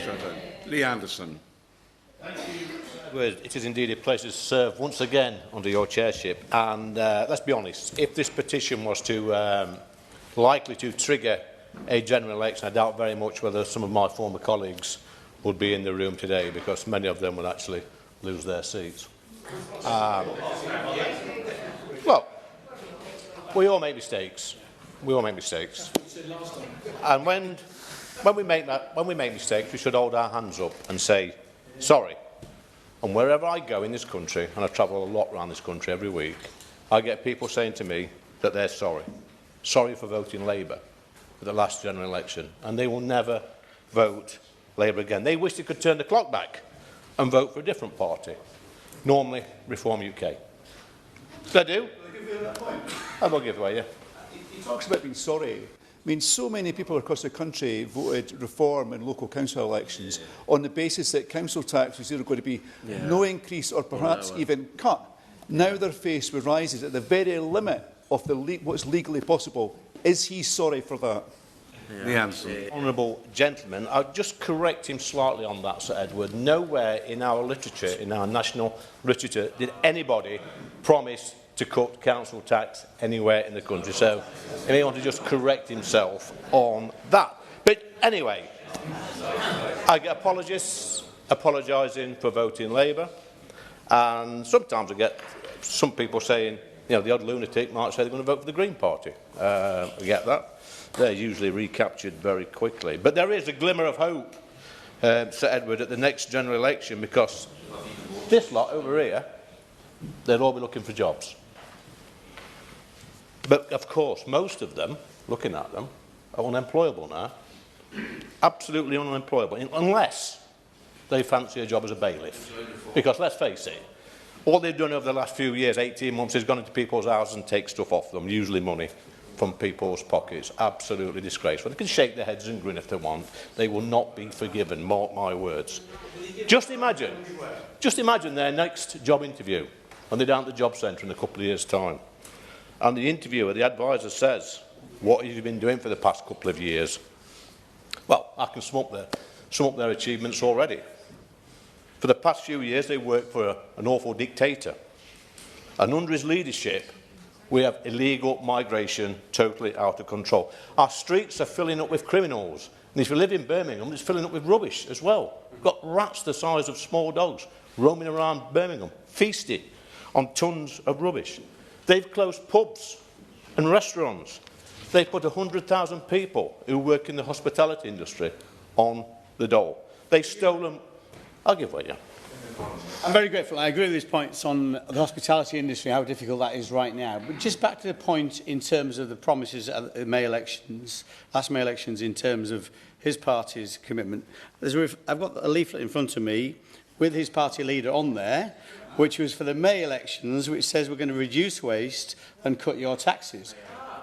Trevor. Lee Anderson. It is indeed a pleasure to serve once again under your chairship. And let's be honest, if this petition was likely to trigger a general election, I doubt very much whether some of my former colleagues would be in the room today, because many of them would actually lose their seats. Well, we all make mistakes. We all make mistakes. And when we make mistakes, we should hold our hands up and say, sorry. And wherever I go in this country, and I travel a lot around this country every week, I get people saying to me that they're sorry. Sorry for voting Labour at the last general election. And they will never vote Labour again. They wish they could turn the clock back and vote for a different party. Normally, Reform UK. Did I do? I will give way, yeah. He talks about being sorry. I mean, so many people across the country voted Reform in local council elections on the basis that council tax was either going to be no increase or perhaps even cut. Now they're faced with rises at the very limit of what's legally possible. Is he sorry for that? The answer. Honourable gentleman, I'll just correct him slightly on that, Sir Edward. Nowhere in our literature, in our national literature, did anybody promise to cut council tax anywhere in the country. So he may want to just correct himself on that. But anyway, I get apologists apologising for voting Labour, and sometimes I get some people saying, you know, the odd lunatic might say they're going to vote for the Green Party. I get that. They're usually recaptured very quickly. But there is a glimmer of hope, Sir Edward, at the next general election, because this lot over here, they'll all be looking for jobs. But, of course, most of them, looking at them, are unemployable now. Absolutely unemployable, unless they fancy a job as a bailiff. Because, let's face it, all they've done over the last few years, 18 months, is gone into people's houses and take stuff off them, usually money from people's pockets. Absolutely disgraceful. They can shake their heads and grin if they want. They will not be forgiven, mark my words. Just imagine their next job interview, and they're down at the job centre in a couple of years' time. And the interviewer, the advisor, says, what have you been doing for the past couple of years? Well, I can sum up their achievements already. For the past few years, they worked for an awful dictator. And under his leadership, we have illegal migration totally out of control. Our streets are filling up with criminals. And if you live in Birmingham, it's filling up with rubbish as well. We've got rats the size of small dogs roaming around Birmingham, feasting on tons of rubbish. They've closed pubs and restaurants. They've put 100,000 people who work in the hospitality industry on the dole. They've stolen... I'll give way, yeah. I'm very grateful. I agree with his points on the hospitality industry, how difficult that is right now. But just back to the point in terms of the promises at the May elections, last May elections, in terms of his party's commitment. I've got a leaflet in front of me with his party leader on there, which was for the May elections, which says we're going to reduce waste and cut your taxes.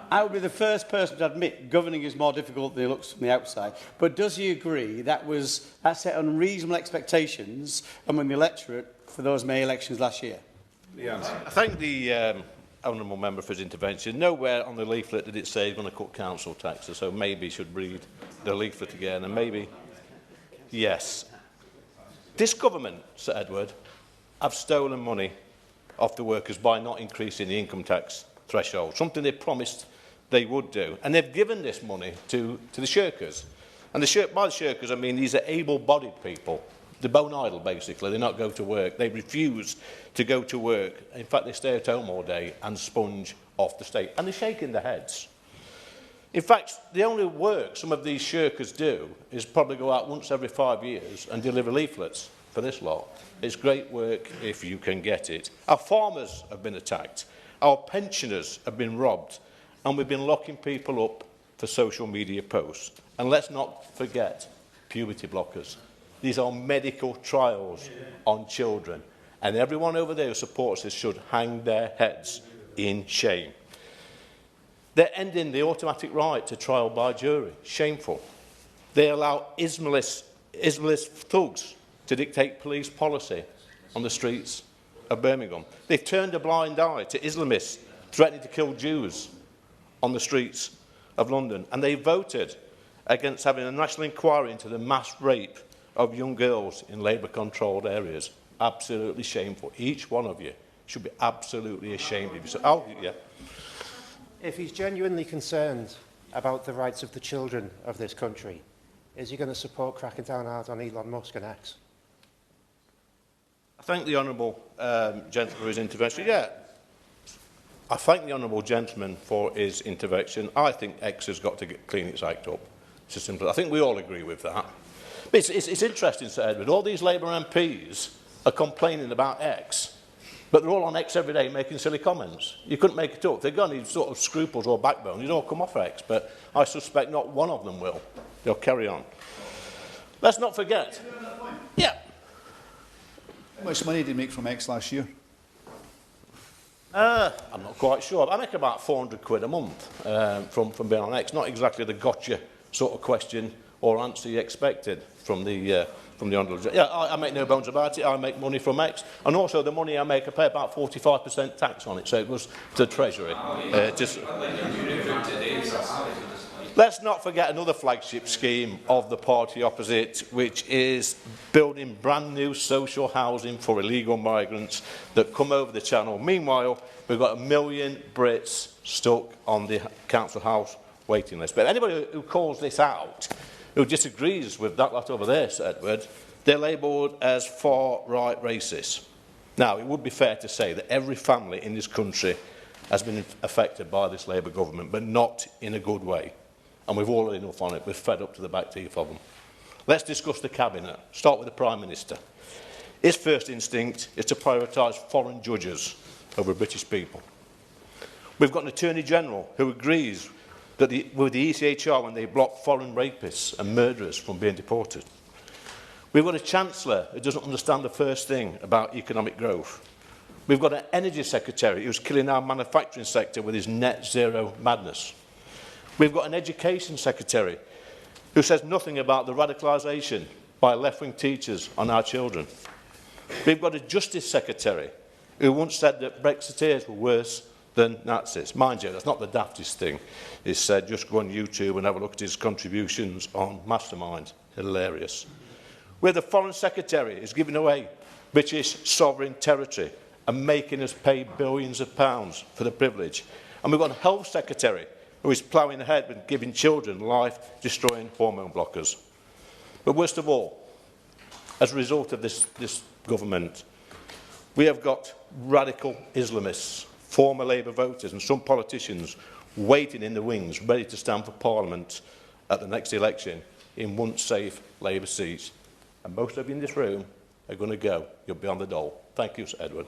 I would be the first person to admit governing is more difficult than it looks from the outside. But does he agree that set unreasonable expectations among the electorate for those May elections last year? Yes. I thank the honourable member for his intervention. Nowhere on the leaflet did it say he's going to cut council taxes, so maybe he should read the leaflet again, and maybe, yes. This government, Sir Edward, have stolen money off the workers by not increasing the income tax threshold, something they promised they would do. And they've given this money to the shirkers. And by the shirkers, I mean these are able-bodied people. They're bone idle, basically. They not go to work. They refuse to go to work. In fact, they stay at home all day and sponge off the state. And they're shaking their heads. In fact, the only work some of these shirkers do is probably go out once every 5 years and deliver leaflets for this lot. It's great work if you can get it. Our farmers have been attacked. Our pensioners have been robbed. And we've been locking people up for social media posts. And let's not forget puberty blockers. These are medical trials on children. And everyone over there who supports this should hang their heads in shame. They're ending the automatic right to trial by jury. Shameful. They allow Islamist thugs to dictate police policy on the streets of Birmingham. They've turned a blind eye to Islamists threatening to kill Jews on the streets of London. And they voted against having a national inquiry into the mass rape of young girls in Labour-controlled areas. Absolutely shameful. Each one of you should be absolutely ashamed of yourself. Oh, yeah. If he's genuinely concerned about the rights of the children of this country, is he going to support cracking down hard on Elon Musk and X? I thank the honourable gentleman for his intervention. Yeah, I thank the honourable gentleman for his intervention. I think X has got to clean its act up. It's as simple. I think we all agree with that. But it's interesting, Sir Edward. All these Labour MPs are complaining about X, but they're all on X every day making silly comments. You couldn't make it up. They've got any sort of scruples or backbone. You'd all come off X, but I suspect not one of them will. They'll carry on. Let's not forget. Yeah. How much money did you make from X last year? I'm not quite sure. I make about 400 quid a month from being on X. Not exactly the gotcha sort of question or answer you expected from the honourable. Yeah, I make no bones about it. I make money from X, and also the money I make, I pay about 45% tax on it, so it goes to the Treasury. Let's not forget another flagship scheme of the party opposite, which is building brand new social housing for illegal migrants that come over the channel. Meanwhile, we've got 1 million Brits stuck on the council house waiting list. But anybody who calls this out, who disagrees with that lot over there, Sir Edward, they're labelled as far-right racists. Now, it would be fair to say that every family in this country has been affected by this Labour government, but not in a good way. And we've all had enough on it. We're fed up to the back teeth of them. Let's discuss the Cabinet. Start with the Prime Minister. His first instinct is to prioritise foreign judges over British people. We've got an Attorney General who agrees that with the ECHR when they block foreign rapists and murderers from being deported. We've got a Chancellor who doesn't understand the first thing about economic growth. We've got an Energy Secretary who's killing our manufacturing sector with his net zero madness. We've got an Education Secretary who says nothing about the radicalisation by left-wing teachers on our children. We've got a Justice Secretary who once said that Brexiteers were worse than Nazis. Mind you, that's not the daftest thing. He said, just go on YouTube and have a look at his contributions on Mastermind. Hilarious. We're the Foreign Secretary who's giving away British sovereign territory and making us pay billions of pounds for the privilege. And we've got a Health Secretary who is ploughing ahead with giving children life-destroying hormone blockers. But worst of all, as a result of this government, we have got radical Islamists, former Labour voters and some politicians waiting in the wings, ready to stand for Parliament at the next election in once-safe Labour seats. And most of you in this room are going to go. You'll be on the dole. Thank you, Sir Edward.